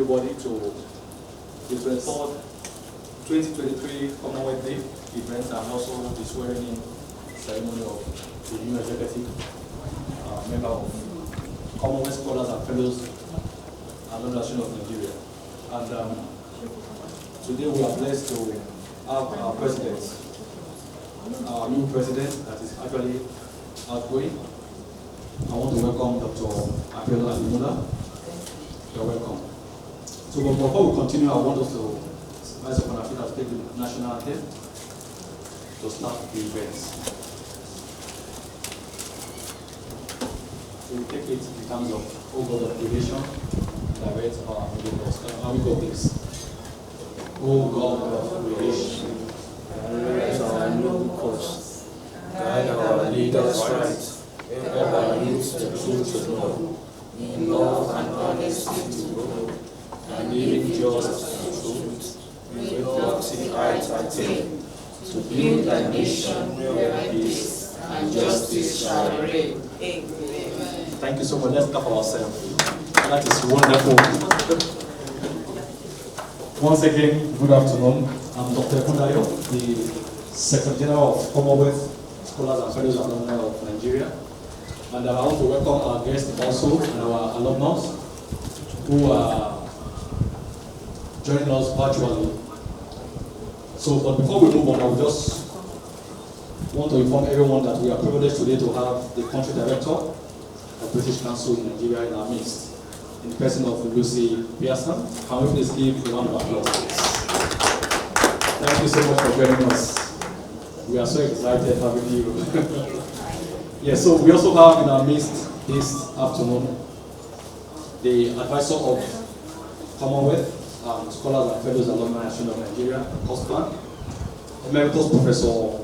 everybody to the 23rd 2023 Commonwealth Day event and also the swearing-in ceremony of the new executive member of Commonwealth Scholars and Fellows Alumni of Nigeria. And today we are blessed to have our president, our new president that is actually outgoing. I want to welcome Dr. Adimola. You're welcome. So before we continue, I want us to rise up on our feet and take the national anthem to start the events. So we take it in terms of, O God of creation, direct our miracles. Can we go please? O God of creation, direct our noble course, guide our leaders right, help our youth the truth to know, in love and honesty to grow, and living just and truth, with lofty heights attain, to build a nation where peace and justice shall reign. Amen. Thank you so much. Let's clap ourselves. That is wonderful. Once again, good afternoon. I'm Dr. Kundayo, the Secretary General of Commonwealth Scholars and Fellows Alumni of Nigeria. And I want to welcome our guests also and our alumni who are joining us virtually. So, but before we move on, I would just want to inform everyone that we are privileged today to have the country director of British Council in Nigeria in our midst, in the person of Lucy Pearson. Can we please give a round of applause? Thank you so much for joining us. We are so excited having you. Yes, so we also have in our midst this afternoon the advisor of Commonwealth, Scholars and Fellows Alumni of Nigeria, COSPAN, Emeritus Professor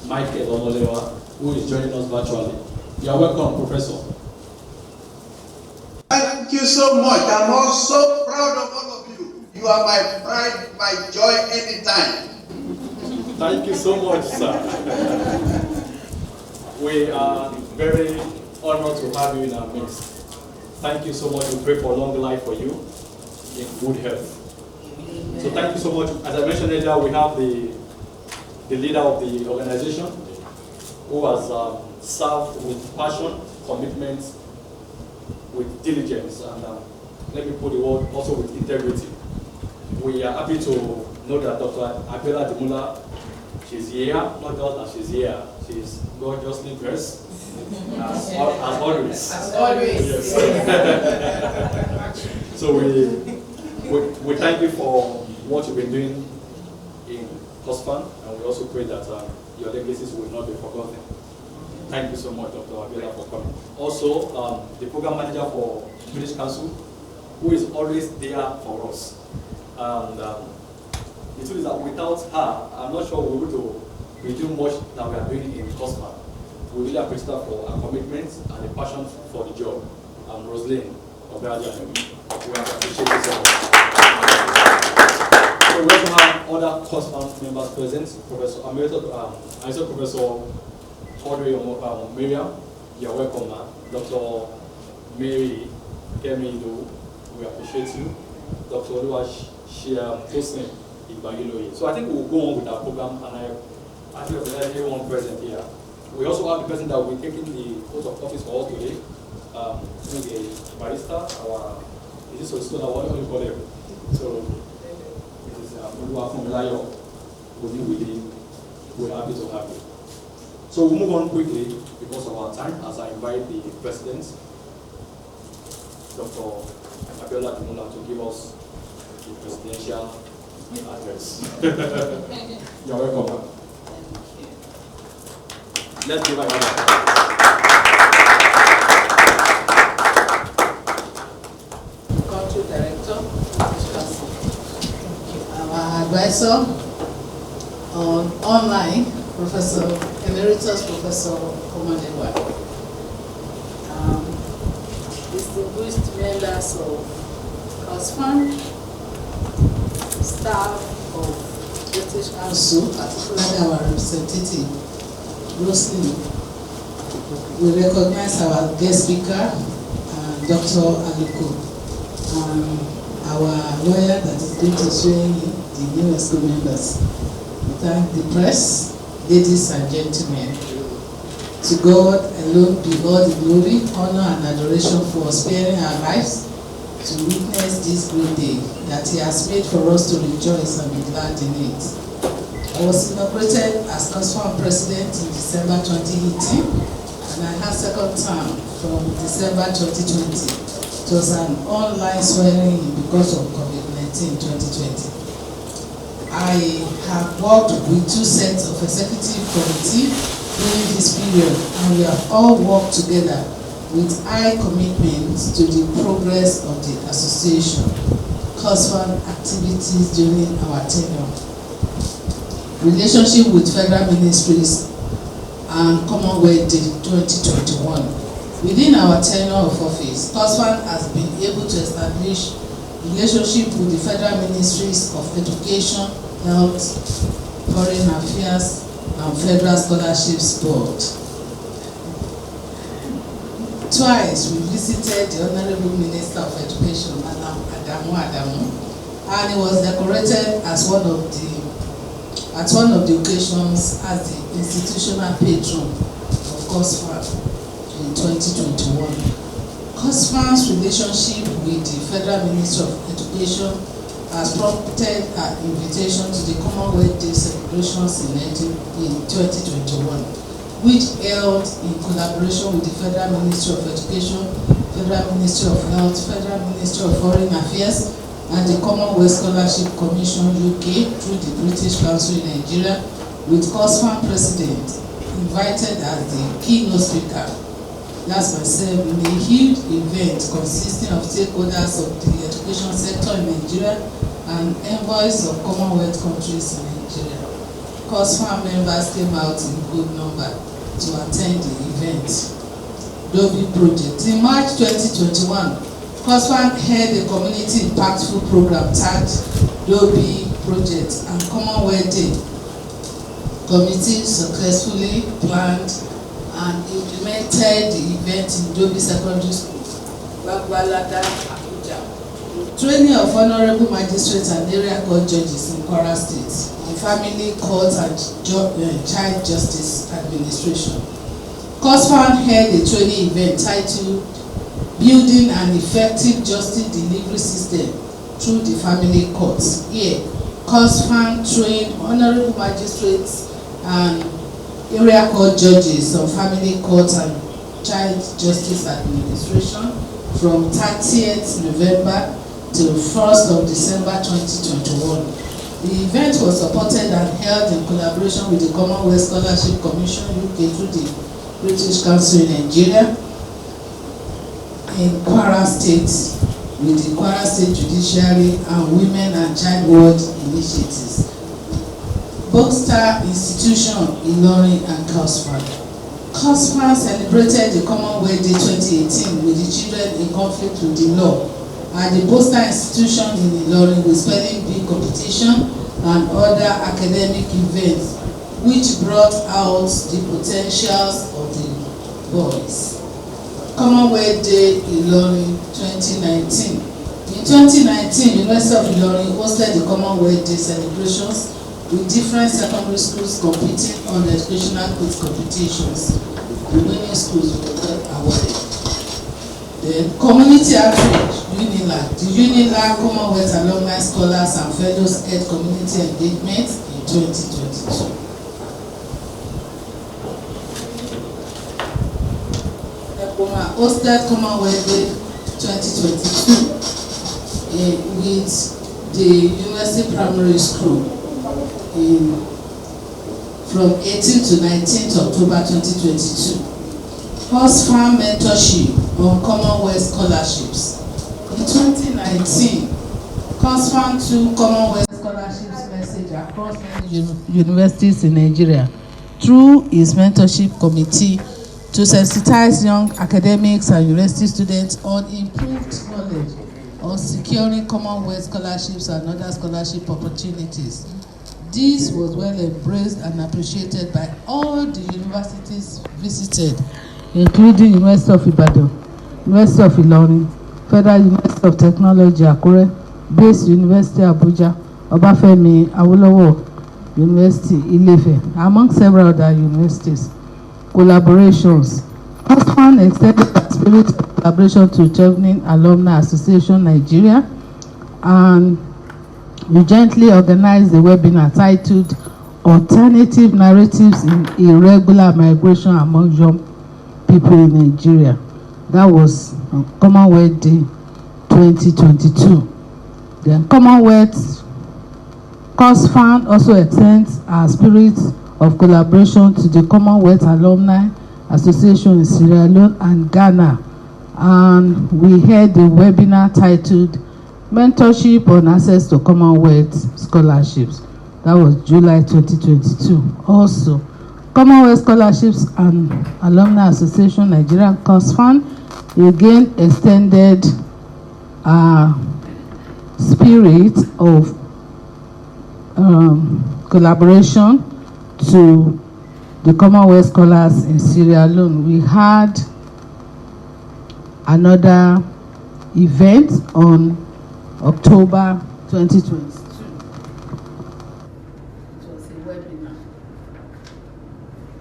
Michael Omolewa, who is joining us virtually. You are welcome, Professor. Thank you so much. I'm also proud of all of you. You are my pride, my joy anytime. Thank you so much, sir. We are very honored to have you in our midst. Thank you so much. We pray for long life for you in good health. So thank you so much. As I mentioned earlier, we have the leader of the organization who has served with passion, commitment, with diligence, and let me put the word also with integrity. We are happy to know that Dr. Adimola, she's here, not just that she's here, she's gorgeously dressed, as always. As always. Yes. So we thank you for what you've been doing in COSPAN, and we also pray that your legacies will not be forgotten. Thank you so much, Dr. Abiola, for coming. Also, the program manager for British Council, who is always there for us. And the truth is that without her, I'm not sure we're able to do much that we are doing in COSPAN. We really appreciate her for her commitment and the passion for the job. And Roslyn, we appreciate you so much. So we also have other COSPAN members present. Professor Emeritus, Professor Audrey Miriam, you're welcome, ma'am. Dr. Mary Kemido, we appreciate you. Dr. Oluwash Tosin Ibagiloye. So I think we'll go on with our program, and I think everyone present here. We also have the person that will be taking the oath of office for us today, the barrister, is this solicitor, what do you call him? So this is Oluwafunilayo, we're happy to have you. So we'll move on quickly because of our time as I invite the president, Dr. Abiola Adimola, to give us the presidential address. You're welcome. Let's give a round of applause. Country Director, our advisor on online, Professor Emeritus Professor Omolewa. Distinguished members of COSPAN, staff of British Council, particularly our representative, Roslyn. We recognize our guest speaker, Dr. Aliko. our lawyer that is going to swear in the new ESCO members. We thank the press, ladies and gentlemen. To God alone be all the glory, honor, and adoration for sparing our lives to witness this great day that He has made for us to rejoice and be glad in it. I was inaugurated as Commonwealth President in December 2018, and I had second term from December 2020. It was an online swearing in because of COVID-19 2020. I have worked with 2 sets of executive committee during this period, and we have all worked together with high commitment to the progress of the association, COSFAN activities during our tenure, relationship with federal ministries, and Commonwealth Day 2021. Within our tenure of office, COSFAN has been able to establish relationship with the federal ministries of education, health, foreign affairs, and federal scholarships board. Twice we visited the Honorable Minister of Education, Madam Adamu, and he was decorated as one of the occasions as the institutional patron of COSFAN in 2021. COSFAN's relationship with the Federal Ministry of Education has prompted an invitation to the Commonwealth Day celebrations in 2021, which held in collaboration with the Federal Ministry of Education, Federal Ministry of Health, Federal Ministry of Foreign Affairs, and the Commonwealth Scholarship Commission UK through the British Council in Nigeria, with COSFAN President invited as the keynote speaker. That's myself, in a huge event consisting of stakeholders of the education sector in Nigeria and envoys of Commonwealth countries in Nigeria. COSFAN members came out in good number to attend the event. Dobby Project. In March 2021, COSFAN held a community impactful program tagged Dobby Project, and Commonwealth Day committee successfully planned and implemented the event in Dobby Secondary School, Bagbalada, Abuja. Training of honorable magistrates and area court judges in Kwara State on family court and child justice administration. COSFAN held a training event titled Building an Effective Justice Delivery System Through the Family Courts. Here, COSFAN trained honorable magistrates and area court judges on family court and child justice administration from 30th November till 1st of December 2021. The event was supported and held in collaboration with the Commonwealth Scholarship Commission UK through the British Council in Nigeria, in Kwara State with the Kwara State Judiciary and Women and Child World Initiatives. Boxstar Institution, Ilorin, and COSFAN. COSFAN celebrated the Commonwealth Day 2018 with the children in conflict with the law at the Boxstar Institution in Ilorin with spelling bee competition and other academic events which brought out the potentials of the boys. Commonwealth Day Ilorin 2019. In 2019, University of Ilorin hosted the Commonwealth Day celebrations with different secondary schools competing on educational quiz competitions. The winning schools were awarded. Then community outreach, UNILAG. The UNILAG Commonwealth Alumni Scholars and Fellows Ed Community Engagement in 2022. Hosted Commonwealth Day 2022 with the University Primary School from 18th to 19th October 2022. COSFAN mentorship on Commonwealth scholarships. In 2019, COSFAN took Commonwealth scholarships message across many universities in Nigeria through its mentorship committee to sensitize young academics and university students on improved knowledge on securing Commonwealth scholarships and other scholarship opportunities. This was well embraced and appreciated by all the universities visited, including University of Ibadan, University of Ilorin, Federal University of Technology, Akure, based University Abuja, Obafemi Awolowo University, Ile-Ife, among several other universities. Collaborations. Oxfam extended the spirit of collaboration to Chevening Alumni Association Nigeria, and we jointly organized a webinar titled Alternative Narratives in Irregular Migration Among Young People in Nigeria. That was on Commonwealth Day 2022. Then Commonwealth Cause Fund also extends our spirit of collaboration to the Commonwealth Alumni Association in Sierra Leone and Ghana. And we held a webinar titled Mentorship on Access to Commonwealth Scholarships. That was July 2022. Also, Commonwealth Scholarships and Alumni Association Nigerian Cause Fund again extended our spirit of collaboration to the Commonwealth scholars in Sierra Leone. We had another event on October 2022. It was a webinar,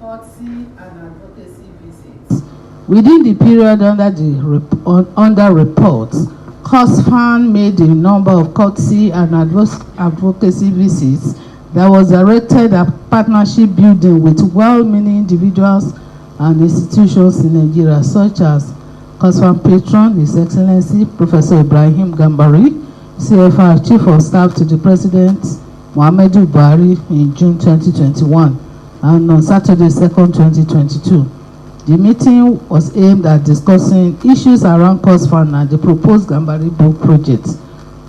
courtesy and advocacy visits. Within the period under reports, COSFAN made a number of courtesy and advocacy visits that was directed at partnership building with well-meaning individuals and institutions in Nigeria, such as COSFAN patron, His Excellency Professor Ibrahim Gambari, CFR Chief of Staff to the President Muhammadu Buhari in June 2021, and on Saturday 2nd, 2022. The meeting was aimed at discussing issues around COSFAN and the proposed Gambari book project.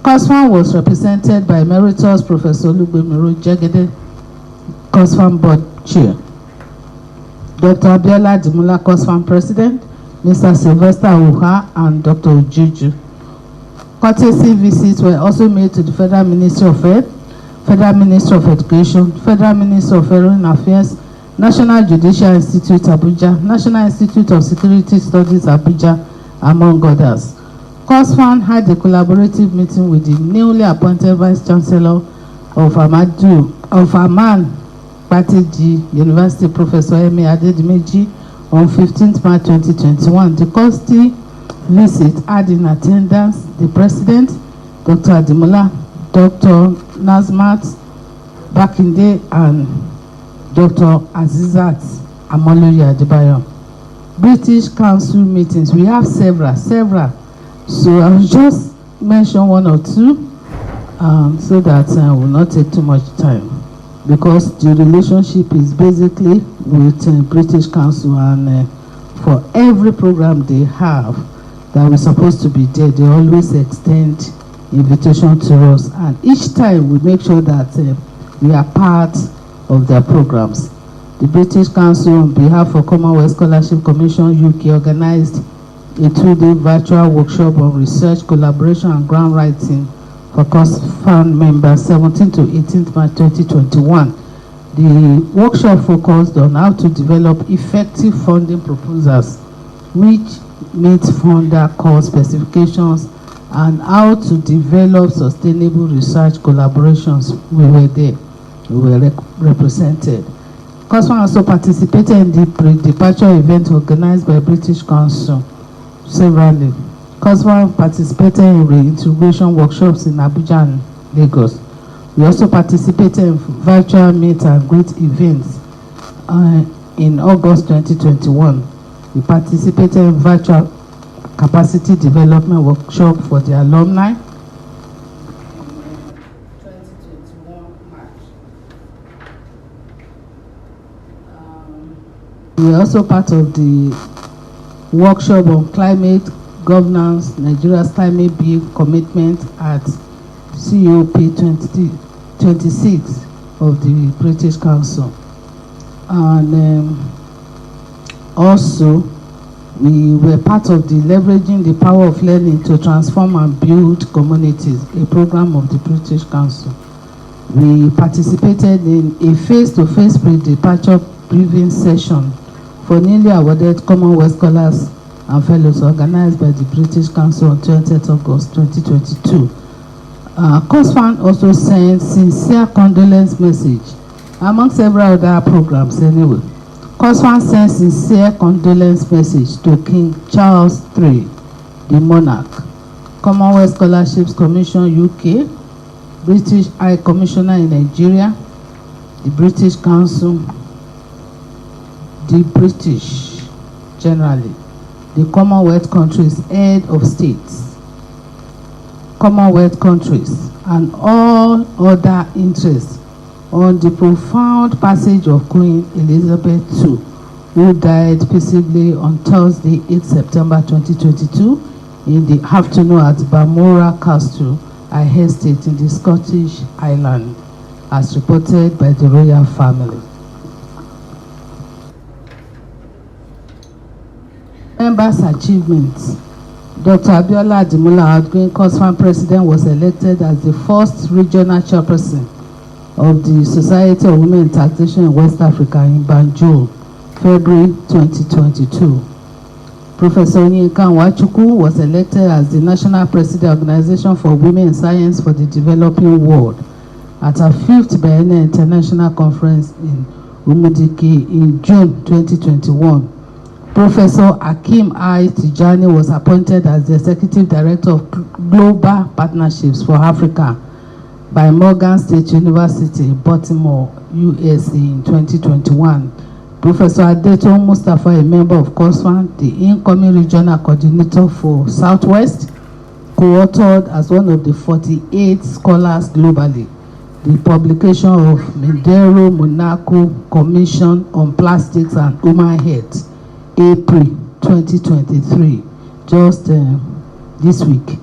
COSFAN was represented by Emeritus Professor Olugbemiru Jegede, COSFAN Board Chair, Dr. Abiola Dimula, COSFAN President, Mr. Sylvester Uha, and Dr. Ujuju. Courtesy visits were also made to the Federal Ministry of Health, Federal Ministry of Education, Federal Ministry of Foreign Affairs, National Judicial Institute Abuja, National Institute of Security Studies Abuja, among others. COSFAN had a collaborative meeting with the newly appointed Vice Chancellor of Aman Pateji University, Professor Emi Adedimeji, on 15th March 2021. The courtesy visit had in attendance the President, Dr. Adimola, Dr. Nazmat Bakinde, and Dr. Azizat Amoloye Adebayo. British Council meetings, we have several. So I'll just mention one or two so that will not take too much time, because the relationship is basically with British Council, and for every program they have that we're supposed to be there, they always extend invitation to us, and each time we make sure that we are part of their programs. The British Council, on behalf of Commonwealth Scholarship Commission UK, organized a 2-day virtual workshop on research, collaboration, and grant writing for COSFAN members, 17th to 18th March 2021. The workshop focused on how to develop effective funding proposals which meet funder core specifications, and how to develop sustainable research collaborations. We were there. We were represented. COSFAN also participated in the pre-departure event organized by British Council severally. COSFAN participated in reintegration workshops in Abuja and Lagos. We also participated in virtual meet and greet events in August 2021. We participated in virtual capacity development workshop for the alumni. 2021 March. We are also part of the workshop on climate governance, Nigeria's climate bill commitment at COP 2026 of the British Council. And also, we were part of the Leveraging the Power of Learning to Transform and Build Communities, a program of the British Council. We participated in a face-to-face pre-departure briefing session for newly awarded Commonwealth Scholars and Fellows organized by the British Council on 20th August 2022. COSFAN also sent sincere condolence message among several other programs anyway. COSFAN sent sincere condolence message to King Charles III, the monarch, Commonwealth Scholarships Commission UK, British High Commissioner in Nigeria, the British Council, the British generally, the Commonwealth countries, head of states, Commonwealth countries, and all other interests on the profound passage of Queen Elizabeth II, who died peaceably on Thursday, 8 September 2022, in the afternoon at Balmoral Castle, Ayr Estate in the Scottish Highlands, as reported by the royal family. Members' achievements. Dr. Abiola Ademola, outgoing COSFAN president, was elected as the first regional chairperson of the Society of Women in Taxation in West Africa in Banjul, February 2022. Professor Onyeka Nwachukwu was elected as the National President Organization for Women in Science for the Developing World at a 5th Biennial International Conference in Umudike in June 2021. Professor Hakeem I. Tijani was appointed as the Executive Director of Global Partnerships for Africa by Morgan State University, Baltimore, USA in 2021. Professor Adeto Mustafa, a member of COSFAN, the incoming regional coordinator for Southwest, co-authored as one of the 48 scholars globally the publication of Medero Monaco Commission on Plastics and Human Health, April 2023, just this week.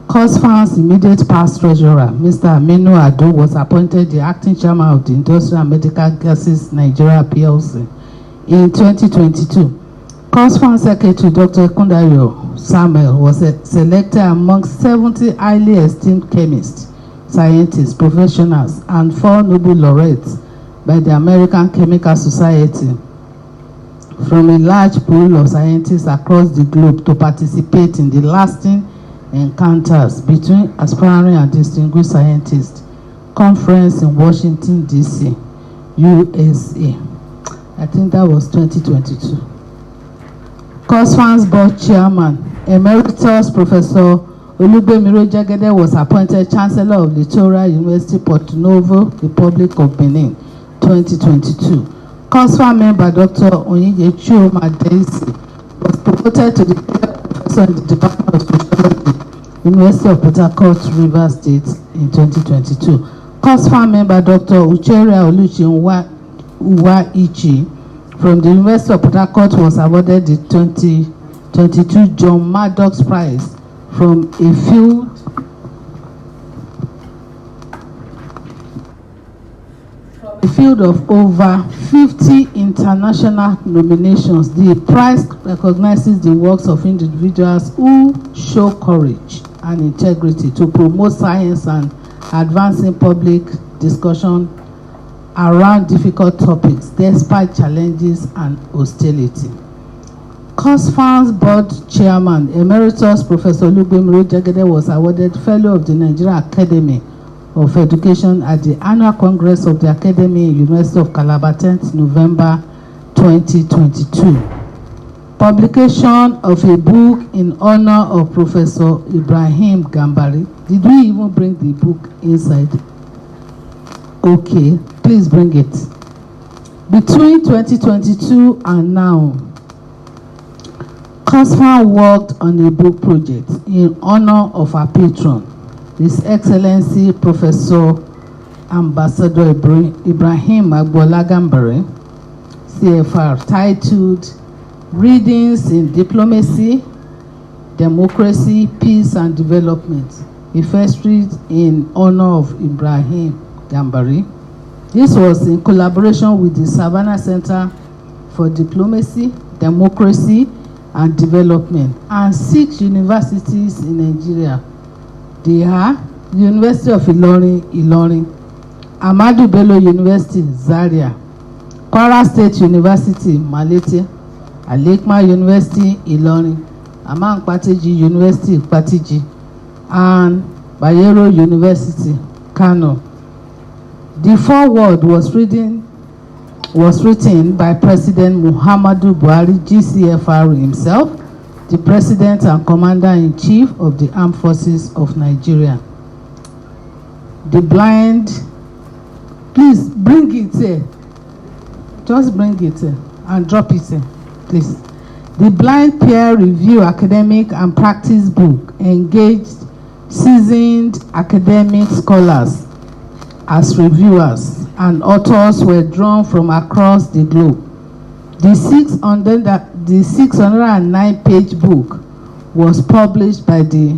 COSFAN's immediate past treasurer, Mr. Aminu Ado, was appointed the acting chairman of the Industrial and Medical Gases Nigeria PLC in 2022. COSFAN secretary, Dr. Kundayo Samuel, was selected among 70 highly esteemed chemists, scientists, professionals, and 4 Nobel laureates by the American Chemical Society from a large pool of scientists across the globe to participate in the lasting encounters between aspiring and distinguished scientists conference in Washington, D.C., USA. I think that was 2022. COSFAN's board chairman, Emeritus Professor Olugbemiro Jagede, was appointed Chancellor of Littoral University, Porto Novo, Republic of Benin, 2022. COSFAN member Dr. Onyinye Chioma Daisy was promoted to the professor in the Department of Sociology, University of Port Harcourt, Rivers State, in 2022. COSFAN member Dr. Ucheria Oluchi Uwaichi from the University of Port Harcourt was awarded the 2022 John Maddox Prize from a field of over 50 international nominations. The prize recognizes the works of individuals who show courage and integrity to promote science and advancing public discussion around difficult topics despite challenges and hostility. COSFAN's board chairman, Emeritus Professor Olugbemiro Jagede, was awarded Fellow of the Nigerian Academy of Education at the Annual Congress of the Academy, University of Calabar, 10th November 2022. Publication of a book in honor of Professor Ibrahim Gambari. Did we even bring the book inside? Okay, please bring it. Between 2022 and now, COSFAN worked on a book project in honor of our patron, His Excellency Professor Ambassador Ibrahim Agbola Gambari, CFR, titled Readings in Diplomacy, Democracy, Peace and Development, a first read in honor of Ibrahim Gambari. This was in collaboration with the Savannah Center for Diplomacy, Democracy and Development and 6 universities in Nigeria. They are the University of Ilorin, Ahmadu Bello University, Zaria, Kwara State University, Malete, Alekma University, Ilorin, Aman Kpateji University, Kpateji, and Bayero University, Kano. The foreword was written by President Muhammadu Buhari, GCFR himself, the President and Commander-in-Chief of the Armed Forces of Nigeria. The blind, please bring it here. Just bring it here and drop it here, please. The blind peer review academic and practice book engaged seasoned academic scholars as reviewers, and authors were drawn from across the globe. The 609-page book was published by the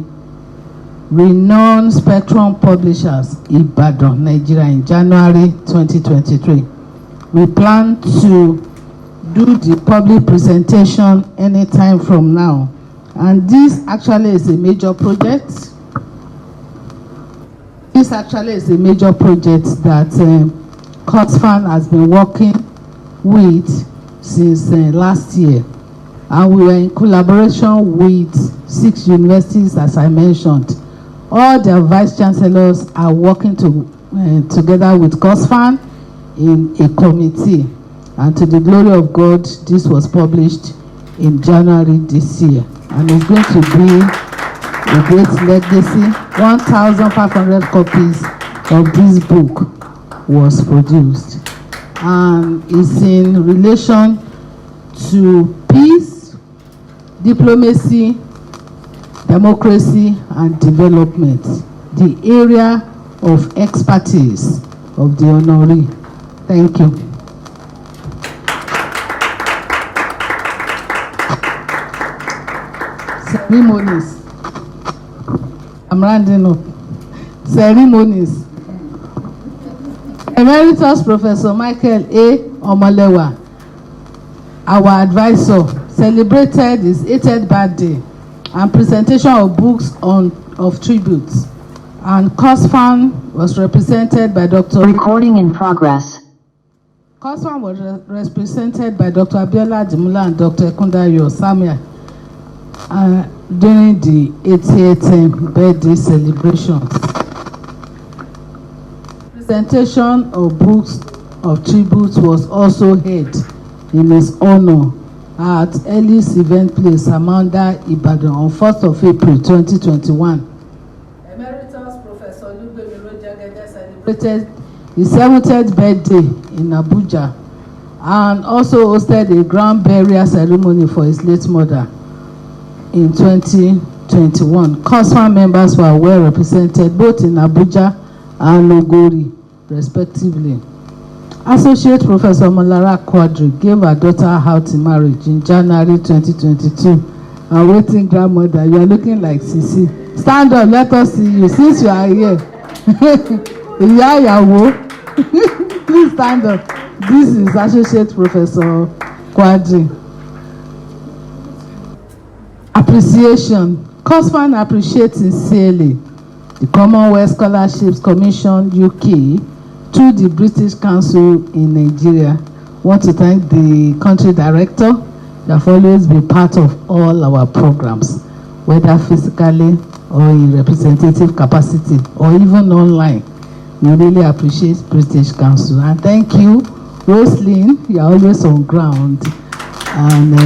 renowned Spectrum Publishers, Ibadan, Nigeria, in January 2023. We plan to do the public presentation anytime from now, and this actually is a major project. This actually is a major project that COSFAN has been working with since last year, and we were in collaboration with 6 universities, as I mentioned. All their vice chancellors are working together with COSFAN in a committee, and to the glory of God, this was published in January this year, and it's going to be a great legacy. 1,500 copies of this book was produced, and it's in relation to peace, diplomacy, democracy, and development, the area of expertise of the honoree. Thank you. Ceremonies. I'm rounding up. Ceremonies. Emeritus Professor Michael A. Omolewa, our advisor, celebrated his 80th birthday and presentation of books of tributes. And COSFAN was represented by Dr. Recording in progress. COSFAN was represented by Dr. Abiola Dimula and Dr. Ekundayo Samuel during the 80th birthday celebrations. Presentation of books of tributes was also held in his honor at Ellis Event Place, Amanda, Ibadan, on 1st of April 2021. Emeritus Professor Lugbemiro Jagede celebrated his 70th birthday in Abuja and also hosted a grand burial ceremony for his late mother in 2021. COSFAN members were well represented both in Abuja and Logori, respectively. Associate Professor Molara Quadri gave her daughter out in marriage in January 2022. Our waiting grandmother, you are looking like Sisi. Stand up, let us see you since you are here. Please stand up. This is Associate Professor Quadri. Appreciation. COSFAN appreciates sincerely the Commonwealth Scholarships Commission UK through the British Council in Nigeria. I want to thank the country director. They have always been part of all our programs, whether physically or in representative capacity or even online. We really appreciate British Council. And thank you, Roslyn. You are always on ground. And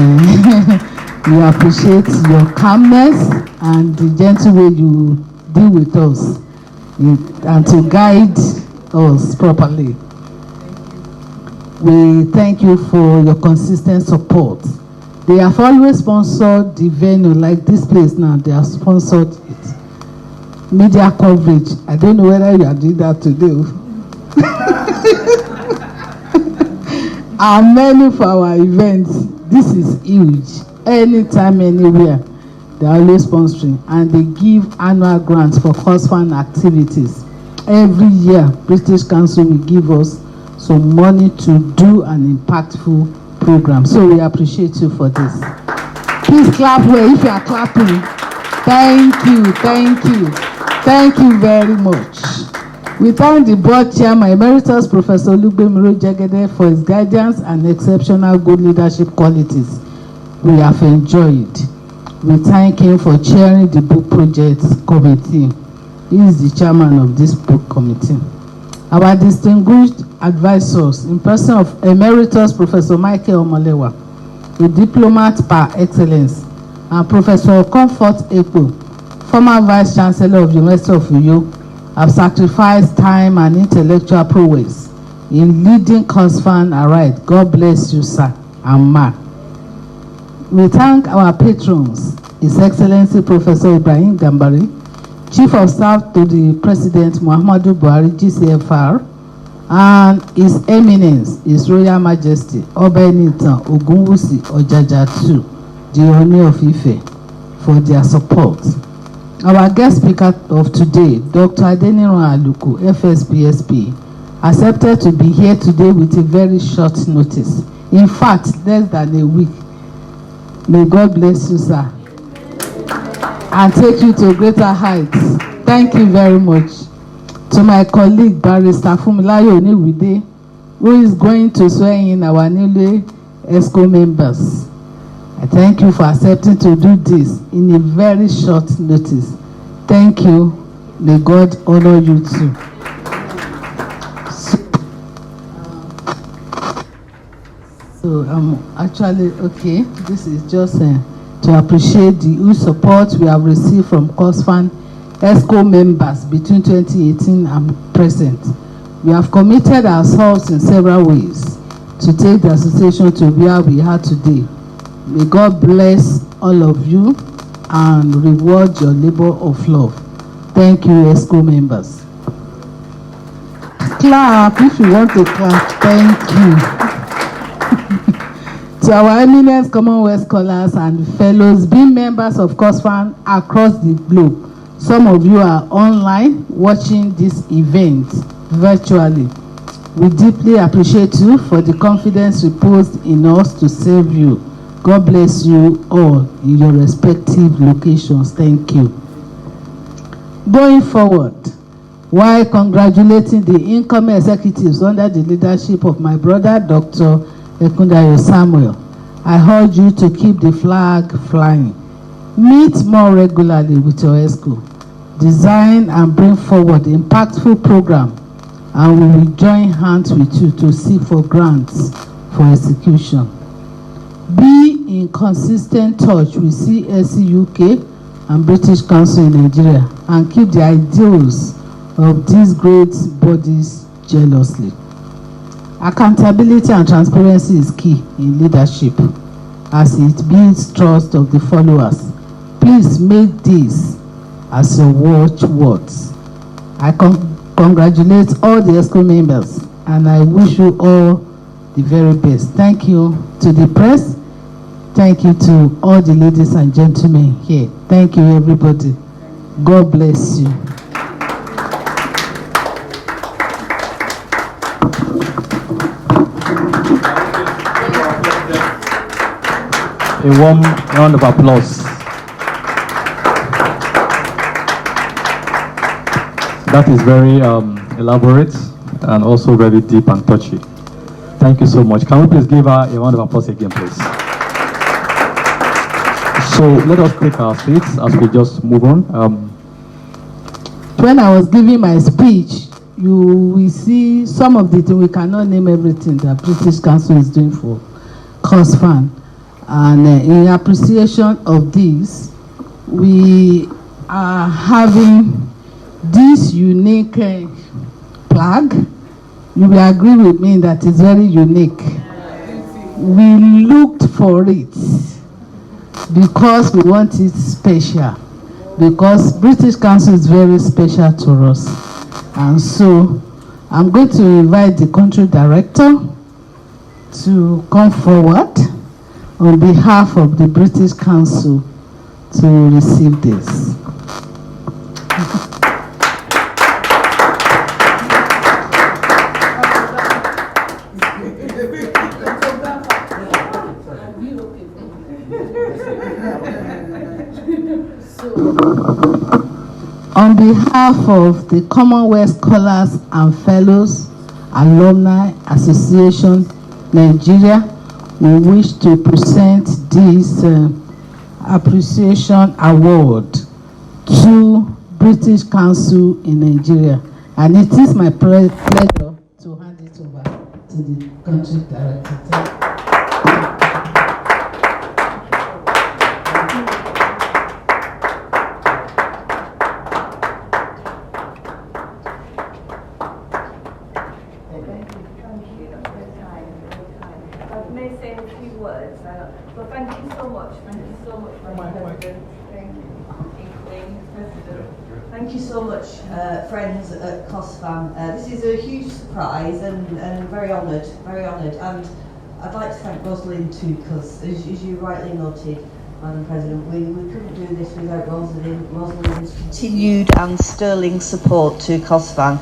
we appreciate your calmness and the gentle way you deal with us and to guide us properly. We thank you for your consistent support. They have always sponsored the venue, like this place now, they have sponsored it. Media coverage. I don't know whether you are doing that today. Our menu for our events, this is huge. Anytime, anywhere, they are always sponsoring, and they give annual grants for COSFAN activities. Every year, British Council will give us some money to do an impactful program. So we appreciate you for this. Please clap well if you are clapping. Thank you, thank you, thank you very much. We thank the board chairman, Emeritus Professor Lugbemiro Jagede, for his guidance and exceptional good leadership qualities we have enjoyed. We thank him for chairing the book project committee. He is the chairman of this book committee. Our distinguished advisors, in person of Emeritus Professor Michael Omolewa, a diplomat par excellence, and Professor Comfort Ekpo, former Vice Chancellor of the University of Uyo, have sacrificed time and intellectual prowess in leading COSFAN aright. God bless you, sir and ma. We thank our patrons, His Excellency Professor Ibrahim Gambari, Chief of Staff to the President Muhammadu Buhari, GCFR, and His Eminence, His Royal Majesty, Obenitan Ogunwusi Ojaja II, the Ooni of Ife, for their support. Our guest speaker of today, Dr. Adeniran Aluko, FSBSP, accepted to be here today with a very short notice. In fact, less than a week. May God bless you, sir, and take you to greater heights. Thank you very much. To my colleague, Barrister Funmilayo Oniwide, who is going to swear in our newly ESCO members. I thank you for accepting to do this in a very short notice. Thank you. May God honor you too. So actually, okay, this is just to appreciate the huge support we have received from COSFAN ESCO members between 2018 and present. We have committed ourselves in several ways to take the association to where we are today. May God bless all of you and reward your labor of love. Thank you, ESCO members. Clap if you want to clap. Thank you. To our eminent Commonwealth scholars and fellows, being members of COSFAN across the globe, some of you are online watching this event virtually. We deeply appreciate you for the confidence reposed in us to serve you. God bless you all in your respective locations. Thank you. Going forward, while congratulating the incoming executives under the leadership of my brother, Dr. Ekundayo Samuel, I urge you to keep the flag flying. Meet more regularly with your ESCO. Design and bring forward impactful program, and we will join hands with you to seek for grants for execution. Be in consistent touch with CSC UK and British Council in Nigeria, and keep the ideals of these great bodies jealously. Accountability and transparency is key in leadership as it builds trust of the followers. Please make this as your watchwords. I congratulate all the ESCO members and I wish you all the very best. Thank you to the press. Thank you to all the ladies and gentlemen here. Thank you, everybody. God bless you. A warm round of applause. That is very elaborate and also very deep and touchy. Thank you so much. Can we please give her a round of applause again, please? So let us take our seats as we just move on. When I was giving my speech, you will see some of the things. We cannot name everything that British Council is doing for COSFAN. And in appreciation of this, we are having this unique flag. You will agree with me that it's very unique. We looked for it because we want it special. Because British Council is very special to us. And so I'm going to invite the country director to come forward on behalf of the British Council to receive this. On behalf of the Commonwealth Scholars and Fellows Alumni Association Nigeria, we wish to present this appreciation award to British Council in Nigeria. And it is my pleasure to hand it over to the country director. May say a few words. Well, thank you so much. Thank you so much, President. Thank you. President. Thank you so much, friends at COSFAM. This is a huge surprise and very honoured, And I'd like to thank Rosalind too, because as you rightly noted, Madam President, we couldn't do this without Rosalind's continued and sterling support to COSFAM.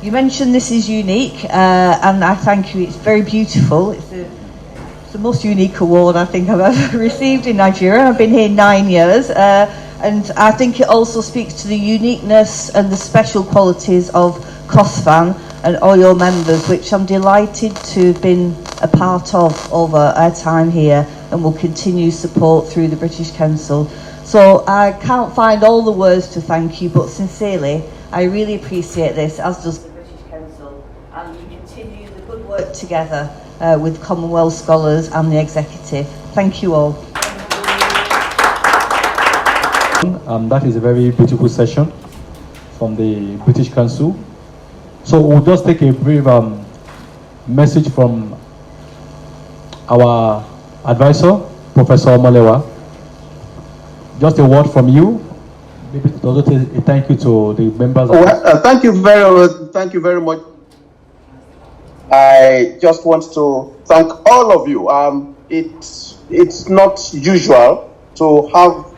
You mentioned this is unique, and I thank you. It's very beautiful. It's the most unique award I think I've ever received in Nigeria. I've been here 9 years, and I think it also speaks to the uniqueness and the special qualities of COSFAN and all your members, which I'm delighted to have been a part of over our time here, and will continue support through the British Council. So I can't find all the words to thank you, but sincerely, I really appreciate this, as does the British Council, and we continue the good work together with Commonwealth scholars and the executive. Thank you all. That is a very beautiful session from the British Council. So we'll just take a brief message from our advisor, Professor Malewa. Just a word from you. Maybe also a thank you to the members. Thank you very much. I just want to thank all of you. It's not usual to have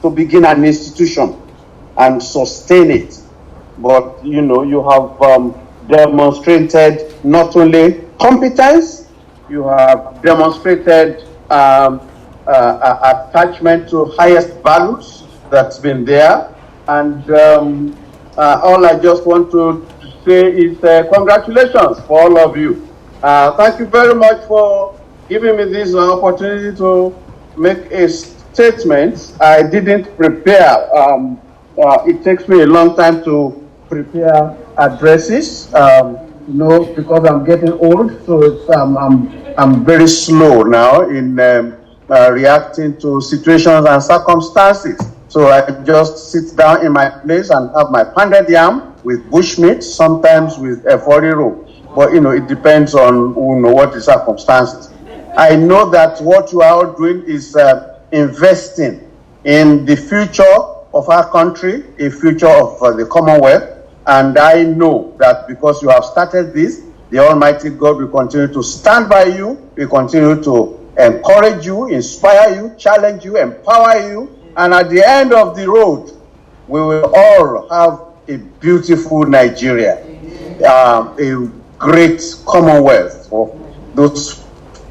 to begin an institution and sustain it, but you have demonstrated not only competence, you have demonstrated attachment to highest values that's been there, and all I just want to say is congratulations for all of you. Thank you very much for giving me this opportunity to make a statement. I didn't prepare. It takes me a long time to prepare addresses, because I'm getting old, so I'm very slow now in reacting to situations and circumstances. So I just sit down in my place and have my pounded yam with bushmeat, sometimes with a 40 roll. But it depends on what the circumstances. I know that what you are all doing is investing in the future of our country, a future of the Commonwealth. And I know that because you have started this, the Almighty God will continue to stand by you, will continue to encourage you, inspire you, challenge you, empower you. And at the end of the road, we will all have a beautiful Nigeria, a great Commonwealth of those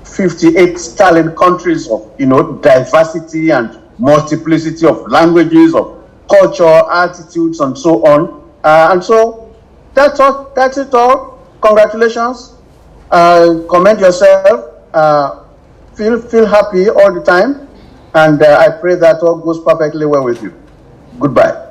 58 sterling countries of diversity and multiplicity of languages, of culture, attitudes, and so on. And so that's all. That's it all. Congratulations. Commend yourself. Feel happy all the time. And I pray that all goes perfectly well with you. Goodbye.